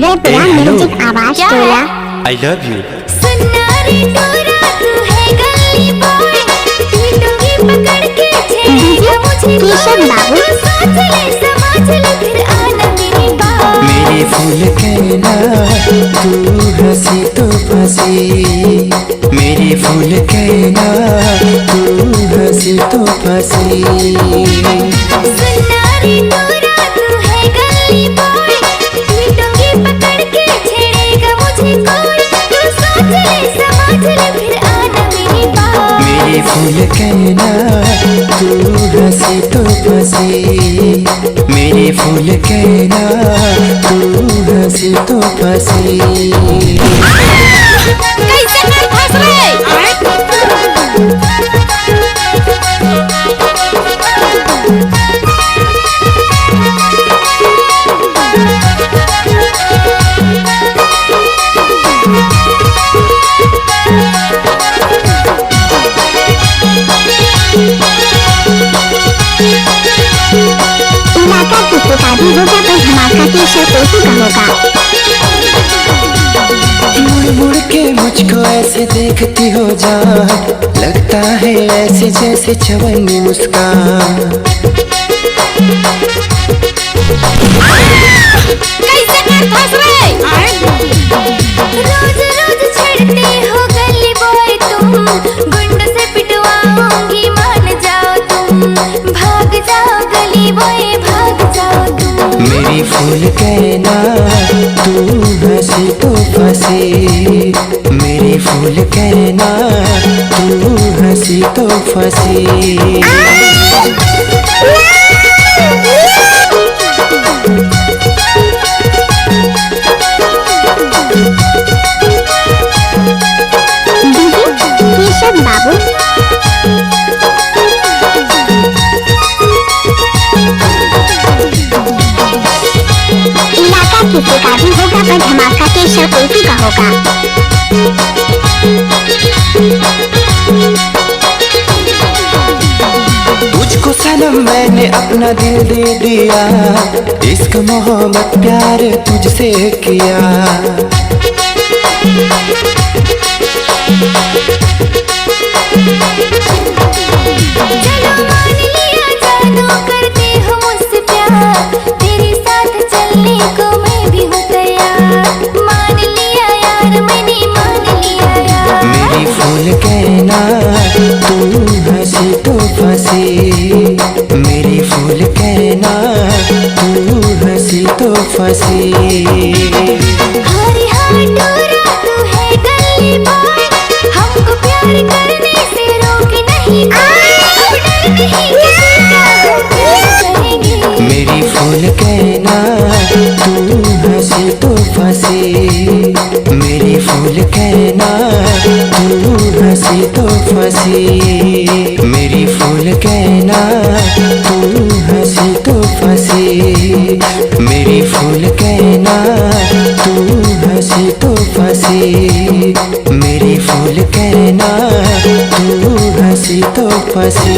रैपरा music आवाज टोला। I love you। सुन्ना रे टोरा तू है गली बॉय, पीटूंगी पकड़ के छेड़ेगा मुझे केशव बाबू। सोच ले समझ ले फिर आना मेरी बात। मेरे फूल कहना तू हंसी तो फंसी, मेरे फूल कहना तू हंसी तो फंसी। सुन्ना रे टोरा तू है गली बॉय, पीटूंगी पकड़ के छेड़ेगा मुझे कोई, तू सोच ले समझ ले फिर आना मेरी बात। मेरे फूल कहना तू हंसी तो फंसी, मेरे फूल कहना तू हंसी तो फंसी। कैसे मैं फंस रही? इलाका किसी का भी होगा पर धमाका केशव उसी का होगा। मुड़ मुड़ के मुझको ऐसे देखती हो जान, लगता है ऐसे जैसे चवन्नी मुस्कान। कैसे मैं फंस रही? रोज रोज छेड़ते हो गली बॉय तुम, गुंड से पिटवाऊंगी मान जाओ तुम, भाग जाओ गली बॉय भाग जाओ तुम। मेरी फूल कहना तू हंसी तो फंसी, मेरी फूल कहना तू हंसी तो फंसी। केशव बाबू। इलाका किसी का भी होगा पर धमाका केशव उसी का होगा। तुझको सनम मैंने अपना दिल दे दिया, इश्क मोहब्बत प्यार तुझसे किया। चलो मान लिया जादू करते हो मुझसे प्यार, तेरे साथ चलने को मैं भी हूँ तैयार। मान लिया यार मैंने मान लिया यार। मेरी फूल कहना तू हंसी तो फंसी, मेरी फूल कहना तू हंसी तो फंसी। हरी हाँ टोरा तू है गली बॉय, हमको प्यार करने से रोक नहीं कोई, अब डर नहीं किसी का हम प्यार करेंगे। मेरी फूल कहना तू हंसी तो फंसी, मेरी फूल कहना तू हंसी तो फंसी। मेरी फूल कहना तू हंसी तो फंसी, मेरी फूल कहना तू हंसी तो फंसी। मेरी फूल कहना तू हंसी तो फंसी।